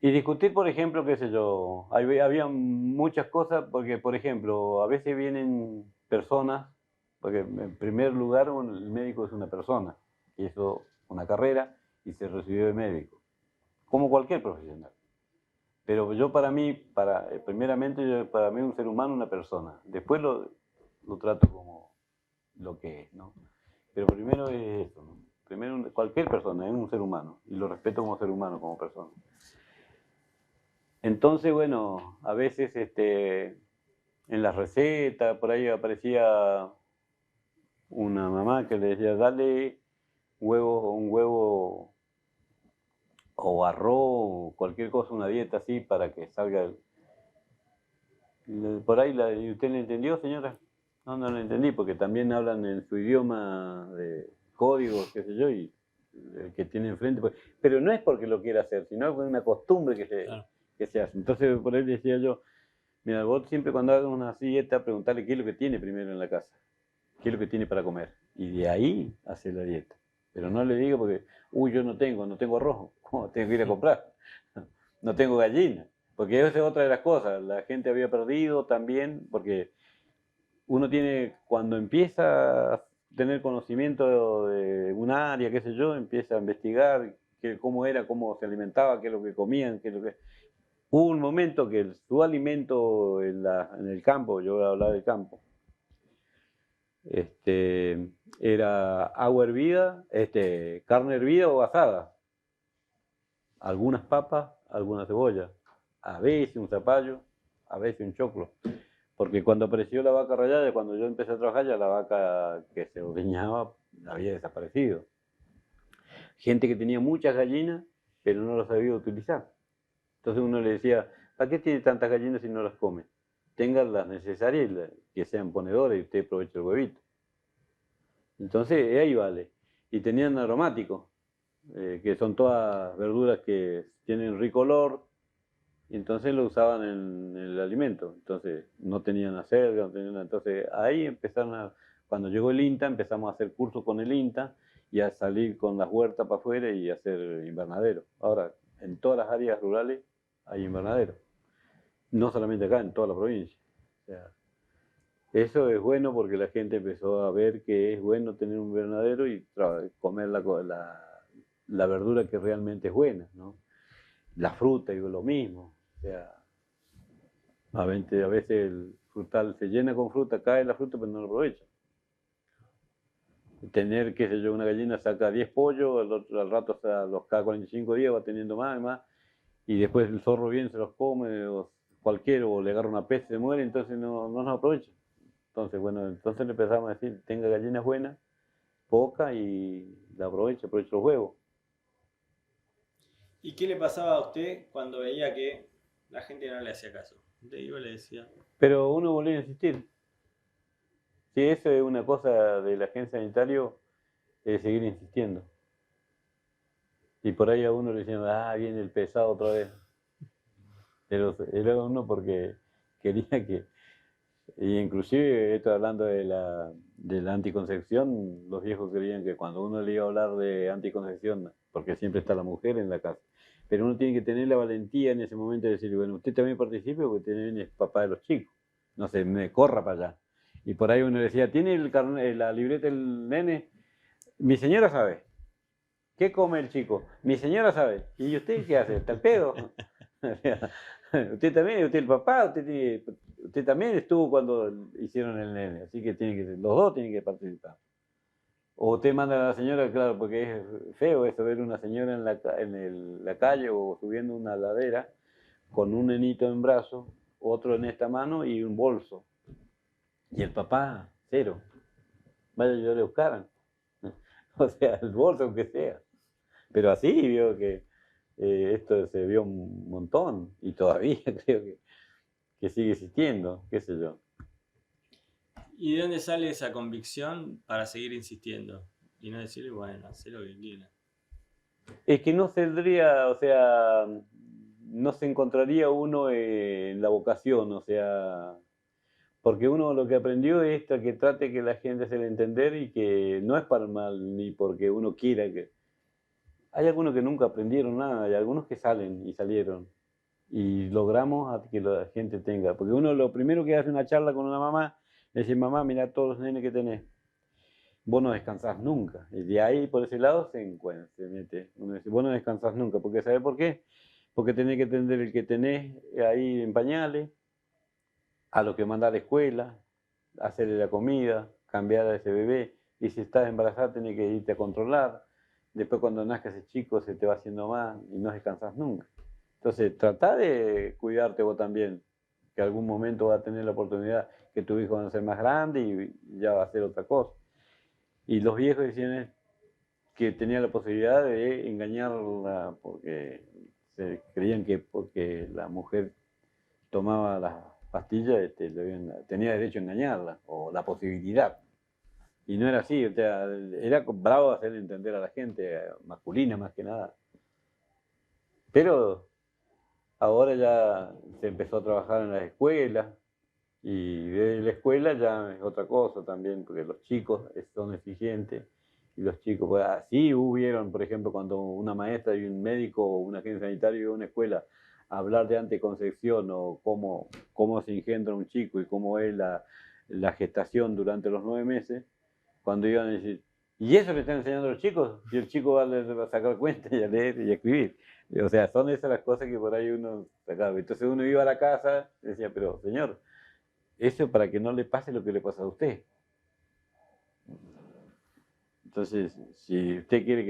Y discutir, por ejemplo, qué sé yo, había muchas cosas, porque, por ejemplo, a veces vienen personas, porque en primer lugar el médico es una persona, que hizo una carrera y se recibió de médico, como cualquier profesional. Pero yo para mí, primeramente, para mí un ser humano, una persona. Después lo trato como lo que es, ¿no? Pero primero es esto, ¿no? Primero cualquier persona es un ser humano y lo respeto como ser humano, como persona. Entonces, bueno, a veces en las recetas, por ahí aparecía una mamá que le decía, dale un huevo o arroz, cualquier cosa, una dieta así para que salga. Por ahí, ¿y usted le entendió, señora? No, no le entendí, porque también hablan en su idioma de códigos, qué sé yo, y el que tiene enfrente. Pero no es porque lo quiera hacer, sino es una costumbre que se hace. Entonces, por ahí decía yo, mira, vos siempre cuando hagas una dieta, preguntarle qué es lo que tiene primero en la casa, qué es lo que tiene para comer. Y de ahí hace la dieta. Pero no le digo porque, uy, yo no tengo arroz, ¿cómo tengo que ir a comprar? No tengo gallina. Porque esa es otra de las cosas. La gente había perdido también, porque uno tiene, cuando empieza a tener conocimiento de un área, qué sé yo, empieza a investigar cómo era, cómo se alimentaba, qué es lo que comían, qué es lo que... Hubo un momento que su alimento en el campo, yo voy a hablar del campo, era agua hervida, carne hervida o asada, algunas papas, algunas cebollas, a veces un zapallo, a veces un choclo. Porque cuando apareció la vaca rallada, cuando yo empecé a trabajar, ya la vaca que se ordeñaba había desaparecido. Gente que tenía muchas gallinas, pero no las sabía utilizar. Entonces uno le decía, ¿para qué tiene tantas gallinas si no las come? Tengan las necesarias y que sean ponedoras y usted aproveche el huevito. Entonces ahí vale. Y tenían aromáticos, que son todas verduras que tienen rico olor, y entonces lo usaban en el alimento. Entonces no tenían acelga, no tenían nada. Entonces ahí cuando llegó el INTA, empezamos a hacer cursos con el INTA y a salir con las huertas para afuera y a hacer invernadero. Ahora, en todas las áreas rurales hay invernadero. No solamente acá, en toda la provincia. O sea, eso es bueno porque la gente empezó a ver que es bueno tener un invernadero y comer la verdura que realmente es buena, ¿no? La fruta, digo, lo mismo. O sea, a veces el frutal se llena con fruta, cae la fruta, pero no lo aprovecha. Tener, qué sé yo, una gallina saca 10 pollos, al rato hasta los cada 45 días va teniendo más y más, y después el zorro bien se los come, o cualquiera, o le agarra una peste y se muere, entonces no nos aprovecha. Entonces, bueno, entonces le empezamos a decir, tenga gallinas buenas, poca, y la aprovecha los huevos. ¿Y qué le pasaba a usted cuando veía que la gente no le hacía caso? Usted iba y le decía, Pero uno volvió a insistir. Si eso es una cosa del agente sanitario, es seguir insistiendo. Y por ahí a uno le decían, viene el pesado otra vez. Pero era uno porque quería que, y inclusive esto hablando de la anticoncepción, los viejos creían que cuando uno le iba a hablar de anticoncepción, porque siempre está la mujer en la casa, pero uno tiene que tener la valentía en ese momento de decir, bueno, usted también participe porque usted también es papá de los chicos, no se me corra para allá. Y por ahí uno decía, ¿tiene la libreta del nene? Mi señora sabe. ¿Qué come el chico? Mi señora sabe. ¿Y usted qué hace? ¿Está el pedo? Usted también, usted el papá, usted también estuvo cuando hicieron el nene, así que los dos tienen que participar. O usted manda a la señora, claro, porque es feo eso, ver una señora en la calle o subiendo una ladera con un nenito en brazo, otro en esta mano y un bolso. Y el papá, cero. Vaya yo le buscaran. O sea, el bolso aunque sea. Pero así vio que esto se vio un montón y todavía creo que sigue existiendo, qué sé yo. ¿Y de dónde sale esa convicción para seguir insistiendo? Y no decirle, bueno, haz lo que quieras. Es que no saldría, o sea, no se encontraría uno en la vocación, o sea, porque uno lo que aprendió es que trate que la gente se le entender y que no es para el mal, ni porque uno quiera que... Hay algunos que nunca aprendieron nada, hay algunos que salen y salieron. Y logramos a que la gente tenga, porque uno lo primero que hace una charla con una mamá, le dice, mamá, mira todos los nenes que tenés, vos no descansás nunca. Y de ahí, por ese lado, se mete. Uno dice, vos no descansás nunca, porque ¿sabés por qué? Porque tenés que atender el que tenés ahí en pañales, a lo que manda a la escuela, hacerle la comida, cambiar a ese bebé, y si estás embarazada tenés que irte a controlar. Después cuando nazca ese chico se te va haciendo más y no descansas nunca. Entonces, trata de cuidarte vos también, que algún momento va a tener la oportunidad que tu hijo va a ser más grande y ya va a hacer otra cosa. Y los viejos decían que tenía la posibilidad de engañarla porque se creían que porque la mujer tomaba las pastillas tenía derecho a engañarla o la posibilidad. Y no era así, o sea, era bravo hacerle entender a la gente, masculina más que nada. Pero ahora ya se empezó a trabajar en las escuelas y de la escuela ya es otra cosa también, porque los chicos son exigentes y los chicos, pues así hubieron, por ejemplo, cuando una maestra y un médico o un agente sanitario iba a una escuela a hablar de anticoncepción o cómo se engendra un chico y cómo es la gestación durante los 9 meses, cuando iban a decir, ¿y eso le están enseñando a los chicos? Y el chico va a sacar cuenta y a leer y a escribir. O sea, son esas las cosas que por ahí uno sacaba. Entonces uno iba a la casa y decía, pero señor, eso para que no le pase lo que le pasa a usted. Entonces, si usted quiere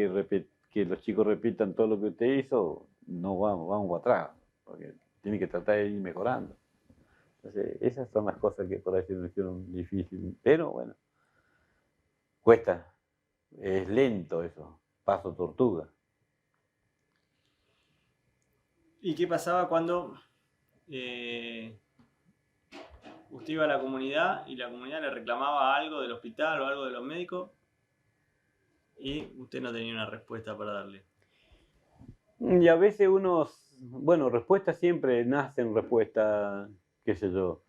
que los chicos repitan todo lo que usted hizo, no vamos para atrás, porque tiene que tratar de ir mejorando. Entonces, esas son las cosas que por ahí se me hicieron difíciles. Pero bueno, cuesta, es lento eso, paso tortuga. ¿Y qué pasaba cuando usted iba a la comunidad y la comunidad le reclamaba algo del hospital o algo de los médicos y usted no tenía una respuesta para darle? Y a veces bueno, respuestas siempre nacen respuestas, qué sé yo.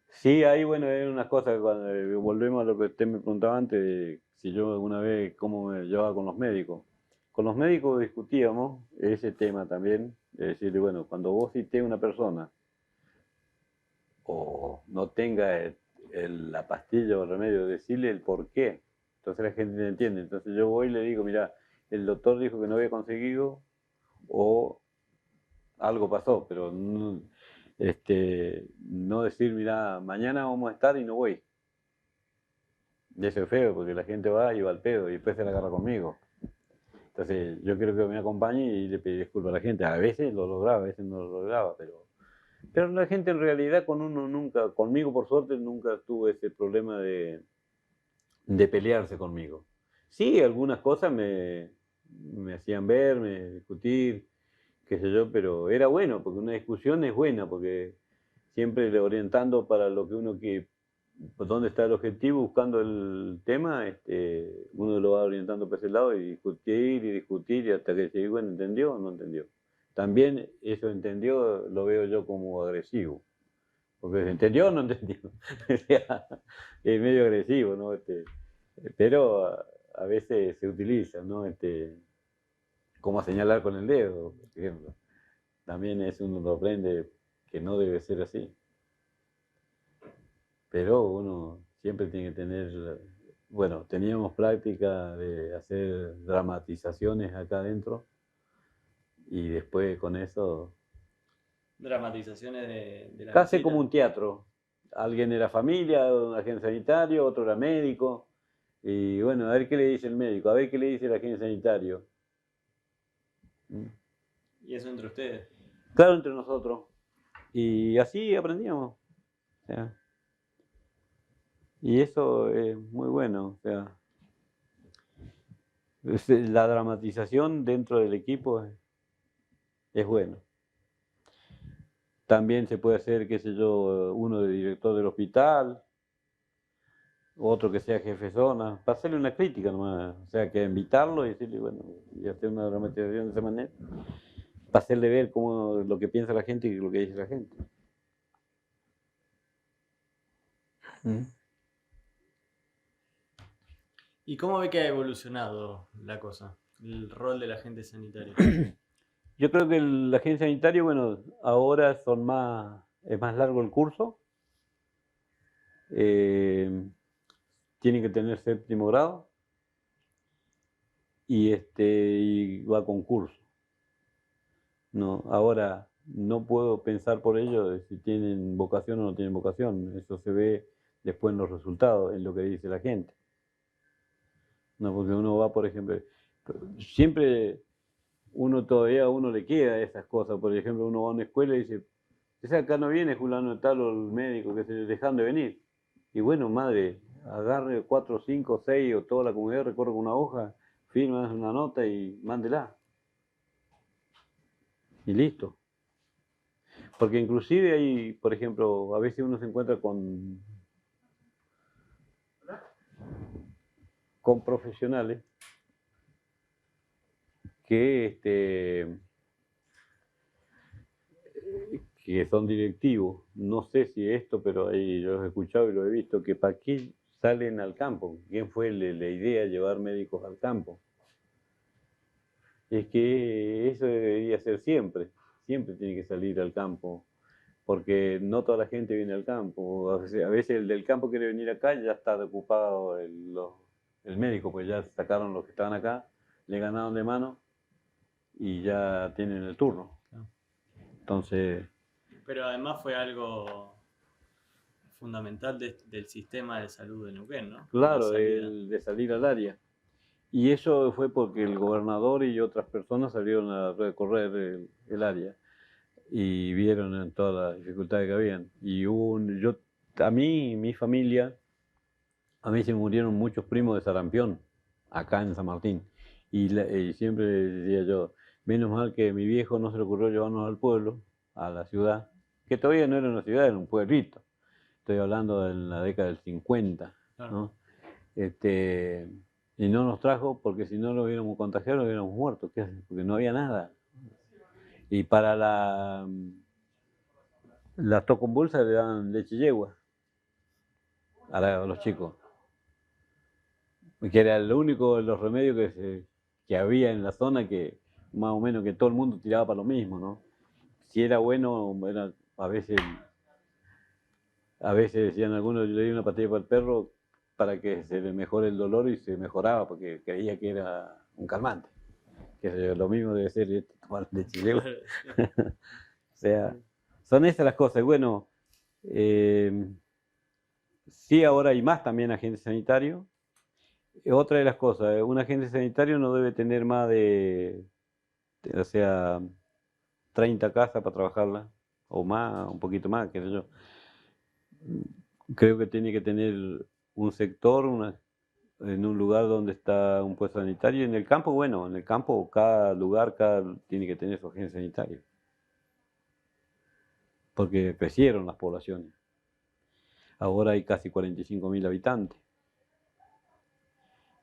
Sí, ahí bueno, hay unas cosas, cuando volvemos a lo que usted me preguntaba antes, de si yo alguna vez, cómo me llevaba con los médicos. Con los médicos discutíamos ese tema también, de decirle, bueno, cuando vos cités a una persona o no tenga la pastilla o el remedio, decirle el por qué. Entonces la gente no entiende. Entonces yo voy y le digo, mira, el doctor dijo que no había conseguido o algo pasó, pero no, no decir, mira, mañana vamos a estar y no voy. Y eso es feo, porque la gente va y va al pedo y después se la agarra conmigo. Entonces yo quiero que me acompañe y le pedí disculpas a la gente. A veces lo lograba, a veces no lo lograba, pero la gente en realidad con uno nunca, conmigo por suerte nunca tuvo ese problema de pelearse conmigo. Sí, algunas cosas me hacían ver, me discutir, qué sé yo, pero era bueno, porque una discusión es buena, porque siempre le orientando para lo que uno que, dónde está el objetivo, buscando el tema, uno lo va orientando para ese lado y discutir, y hasta que se diga, bueno, ¿entendió o no entendió? También eso entendió, lo veo yo como agresivo, porque entendió o no entendió. O sea, es medio agresivo, ¿no? Pero a veces se utiliza, ¿no? Como señalar con el dedo, por ejemplo. También uno lo aprende que no debe ser así. Pero uno siempre tiene que tener, bueno, teníamos práctica de hacer dramatizaciones acá adentro y después con eso, Dramatizaciones de la casi visita. como un teatro. Alguien era familia, un agente sanitario, otro era médico. Y bueno, a ver qué le dice el médico, a ver qué le dice el agente sanitario. Y eso entre ustedes. Claro, entre nosotros. Y así aprendíamos. O sea, y eso es muy bueno. O sea, la dramatización dentro del equipo es bueno. También se puede hacer, qué sé yo, uno de director del hospital, otro que sea jefe de zona, para hacerle una crítica nomás, o sea, que invitarlo y decirle, bueno, y hacer una dramatización de esa manera, para hacerle ver cómo lo que piensa la gente y lo que dice la gente. ¿Mm? ¿Y cómo ve que ha evolucionado la cosa? El rol del agente sanitario. Yo creo que la agencia sanitaria, bueno, ahora es más largo el curso, eh, tiene que tener séptimo grado y va a concurso. No, ahora no puedo pensar por ello de si tienen vocación o no tienen vocación. Eso se ve después en los resultados, en lo que dice la gente. No, porque uno va, por ejemplo, siempre todavía a uno le queda esas cosas. Por ejemplo, uno va a una escuela y dice, ese acá no viene fulano de tal o el médico, que se dejan de venir. Y bueno, madre, agarre 4, 5, 6 o toda la comunidad, recorre con una hoja, firma una nota y mándela. Y listo. Porque inclusive hay, por ejemplo, a veces uno se encuentra con profesionales que, que son directivos. No sé si esto, pero ahí yo lo he escuchado y lo he visto, que para qué salen al campo. ¿Quién fue la idea de llevar médicos al campo? Es que eso debería ser siempre. Siempre tiene que salir al campo. Porque no toda la gente viene al campo. A veces el del campo quiere venir acá y ya está ocupado el médico, pues ya sacaron los que estaban acá, le ganaron de mano y ya tienen el turno. Entonces, Pero además fue algo fundamental del sistema de salud de Neuquén, ¿no? claro, el de salir al área. Y eso fue porque el gobernador y otras personas salieron a recorrer el área y vieron en todas las dificultades que habían. Y a mí, mi familia, a mí se me murieron muchos primos de sarampión, acá en San Martín. Y siempre decía yo, menos mal que mi viejo no se le ocurrió llevarnos al pueblo, a la ciudad, que todavía no era una ciudad, era un pueblito. Estoy hablando de la década del 50, ¿no? Este, y no nos trajo porque si no lo hubiéramos contagiado, lo hubiéramos muerto, porque no había nada. Y para la toconbolsa le daban leche yegua a los chicos. Que era el único de los remedios que había en la zona que más o menos que todo el mundo tiraba para lo mismo, ¿no? Si era bueno, a veces decían algunos, yo le di una pastilla para el perro para que se le mejore el dolor y se mejoraba porque creía que era un calmante. Que lo mismo debe ser tomar leche de yegua. O sea, son esas las cosas. Bueno, sí, ahora hay más también agentes sanitarios. Otra de las cosas, un agente sanitario no debe tener más o sea, 30 casas para trabajarla, o más, un poquito más, qué sé yo. Creo que tiene que tener un sector, en un lugar donde está un puesto sanitario. En el campo, bueno, en el campo cada lugar tiene que tener su agente sanitario. Porque crecieron las poblaciones. Ahora hay casi 45.000 habitantes.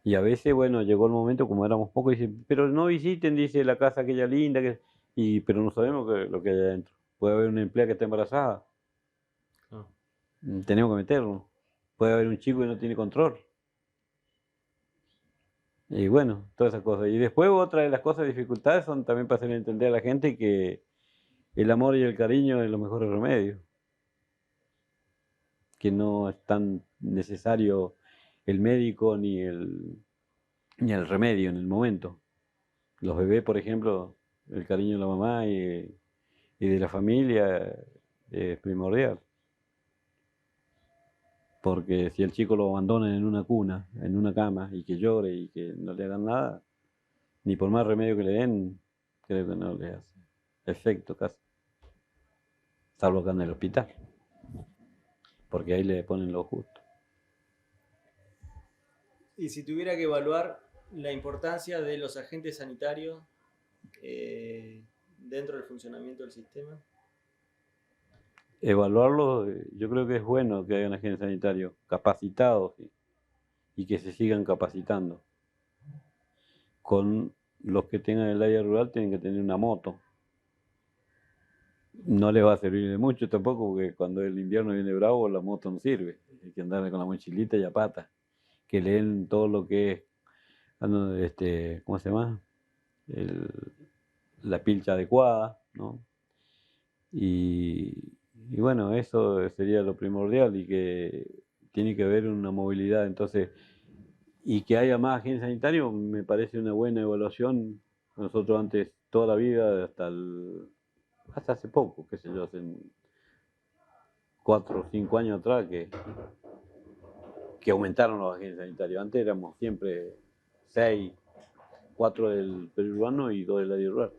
Y a veces, bueno, llegó el momento, como éramos pocos, dicen, pero no visiten, dice, la casa aquella linda, pero no sabemos lo que hay adentro. Puede haber una empleada que está embarazada. No. Tenemos que meterlo. Puede haber un chico que no tiene control. Y bueno, todas esas cosas. Y después otra de las cosas, dificultades, son también para hacerle entender a la gente que el amor y el cariño es los mejores remedios. Que no es tan necesario el médico ni el remedio en el momento. Los bebés, por ejemplo, el cariño de la mamá y de la familia es primordial. Porque si el chico lo abandonan en una cuna, en una cama, y que llore y que no le hagan nada, ni por más remedio que le den, creo que no le hace efecto casi. Salvo que en el hospital, porque ahí le ponen lo justo. Y si tuviera que evaluar la importancia de los agentes sanitarios dentro del funcionamiento del sistema? Evaluarlo, yo creo que es bueno que hayan agentes sanitarios capacitados y que se sigan capacitando. Con los que tengan el área rural tienen que tener una moto. No les va a servir de mucho tampoco, porque cuando el invierno viene bravo la moto no sirve. Hay que andar con la mochilita y a pata. Que leen todo lo que es, ¿cómo se llama? El- la pilcha adecuada, ¿no? Y bueno, eso sería lo primordial y que tiene que haber una movilidad. Entonces, y que haya más agentes sanitarios me parece una buena evaluación. Nosotros antes, toda la vida, hasta hace poco, qué sé yo, hace 4 o 5 años atrás, que aumentaron los agentes sanitarios. Antes éramos siempre 6, 4 del periurbano y 2 del área rural.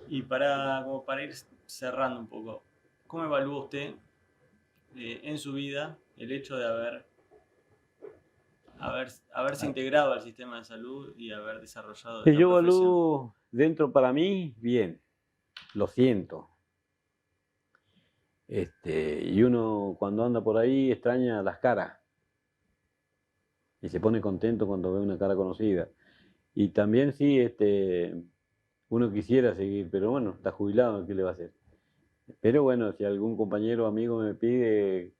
Y como para ir cerrando un poco, ¿cómo evalúa usted en su vida el hecho de haberse integrado al sistema de salud y haber desarrollado Que esta yo profesión? evalúo dentro para mí, bien, lo siento. Y uno cuando anda por ahí extraña las caras y se pone contento cuando ve una cara conocida. Y también sí, uno quisiera seguir, pero bueno, está jubilado, ¿qué le va a hacer? Pero bueno, si algún compañero o amigo me pide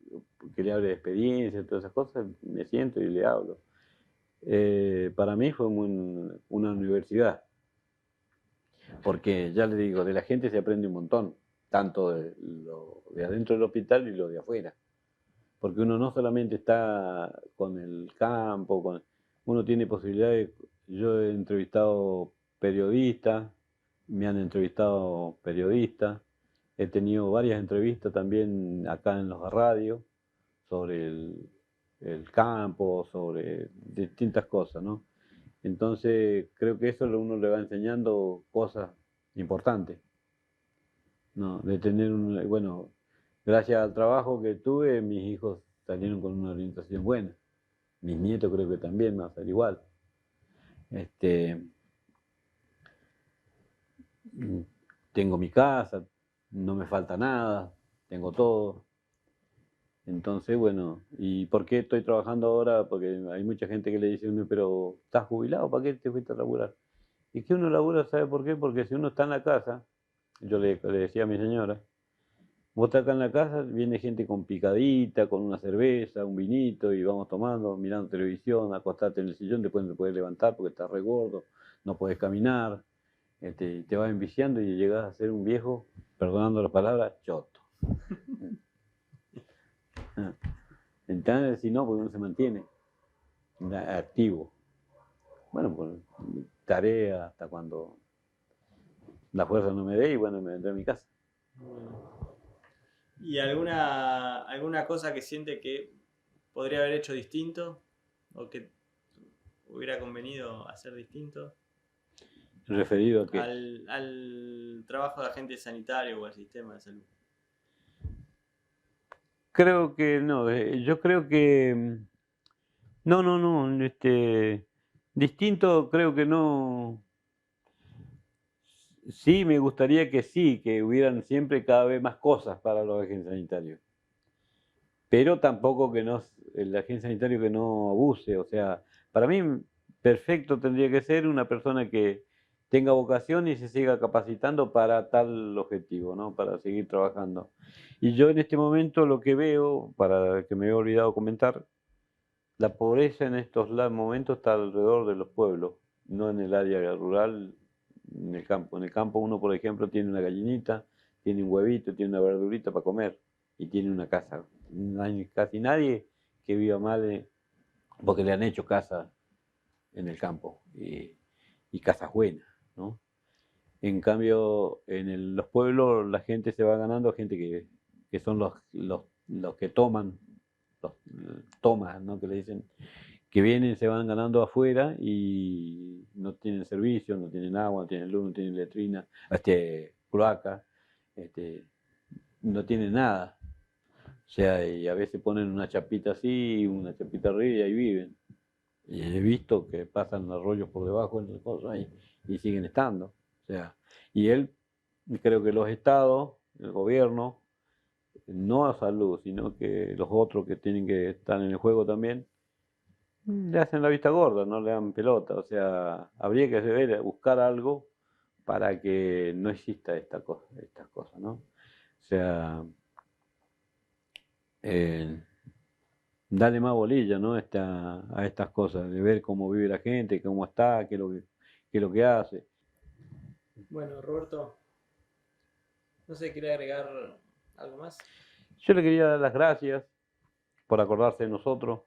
que le hable de experiencia, todas esas cosas, me siento y le hablo. Para mí fue una universidad, porque ya le digo, de la gente se aprende un montón, tanto de lo de adentro del hospital y lo de afuera. Porque uno no solamente está con el campo, uno tiene posibilidades. Yo he entrevistado periodistas, me han entrevistado periodistas, he tenido varias entrevistas también acá en los radios sobre el campo, sobre distintas cosas, ¿no? Entonces creo que eso uno le va enseñando cosas importantes, ¿no? De tener bueno, gracias al trabajo que tuve, mis hijos salieron con una orientación buena. Mis nietos creo que también van a ser igual. Este, mm, Tengo mi casa, no me falta nada, tengo todo. Entonces, bueno, ¿y por qué estoy trabajando ahora? Porque hay mucha gente que le dice a uno, pero ¿estás jubilado? ¿Para qué te fuiste a laburar? Y que uno labura, ¿sabe por qué? Porque si uno está en la casa, yo le decía a mi señora, vos estás acá en la casa, viene gente con picadita, con una cerveza, un vinito, y vamos tomando, mirando televisión, acostarte en el sillón, después no te puedes levantar porque estás re gordo, no puedes caminar, te vas enviciando y llegas a ser un viejo, perdonando las palabras, choto. Entonces, si no, porque uno se mantiene activo. Bueno, pues tarea hasta cuando la fuerza no me dé y bueno, me vendré a mi casa. ¿Y alguna cosa que siente que podría haber hecho distinto o que hubiera convenido hacer distinto ¿Referido a qué? al trabajo de agente sanitario o al sistema de salud? Creo que no, yo creo que no, no, no, distinto creo que no. Sí, me gustaría que sí, que hubieran siempre cada vez más cosas para los agentes sanitarios. Pero tampoco que no, el agente sanitario que no abuse. O sea, para mí perfecto tendría que ser una persona que tenga vocación y se siga capacitando para tal objetivo, ¿no? Para seguir trabajando. Y yo en este momento lo que veo, para que me he olvidado comentar, la pobreza en estos momentos está alrededor de los pueblos, no en el área rural, en el campo. En el campo uno, por ejemplo, tiene una gallinita, tiene un huevito, tiene una verdurita para comer y tiene una casa. No hay casi nadie que viva mal porque le han hecho casa en el campo y casas buenas, ¿no? En cambio, en los pueblos la gente se va ganando, gente que son los que toman, los tomas, ¿no? Que le dicen, que vienen, se van ganando afuera y no tienen servicio, no tienen agua, no tienen luz, no tienen letrina, cloaca, este, no tienen nada. O sea, y a veces ponen una chapita así, una chapita arriba y ahí viven. Y he visto que pasan arroyos por debajo de las cosas y siguen estando. O sea, y él, creo que los estados, el gobierno, no a salud, sino que los otros que tienen que estar en el juego también, le hacen la vista gorda, no le dan pelota. O sea, habría que buscar algo para que no exista estas cosas, ¿no? O sea, eh, darle más bolilla, ¿no? A estas cosas, de ver cómo vive la gente, cómo está, qué es lo que hace. Bueno, Roberto, no sé, ¿quiere agregar algo más? Yo le quería dar las gracias por acordarse de nosotros.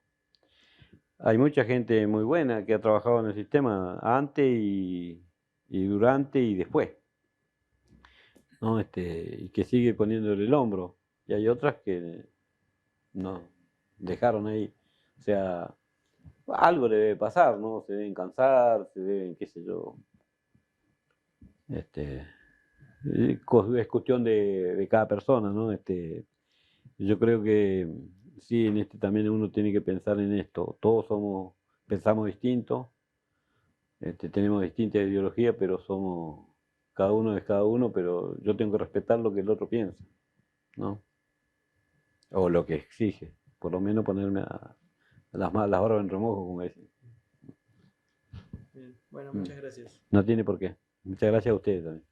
Hay mucha gente muy buena que ha trabajado en el sistema antes y durante y después, ¿no? Y que sigue poniéndole el hombro. Y hay otras que no dejaron ahí. O sea, algo le debe pasar, ¿no? Se deben cansar, se deben, qué sé yo. Este, es cuestión de cada persona, ¿no? Yo creo que sí, también uno tiene que pensar en esto. Pensamos distinto, tenemos distintas ideologías, pero cada uno es cada uno, pero yo tengo que respetar lo que el otro piensa, ¿no? O lo que exige. Por lo menos ponerme las barbas en remojo, como dicen. Bien. Bueno, Mm. muchas gracias. No tiene por qué. Muchas gracias a ustedes también.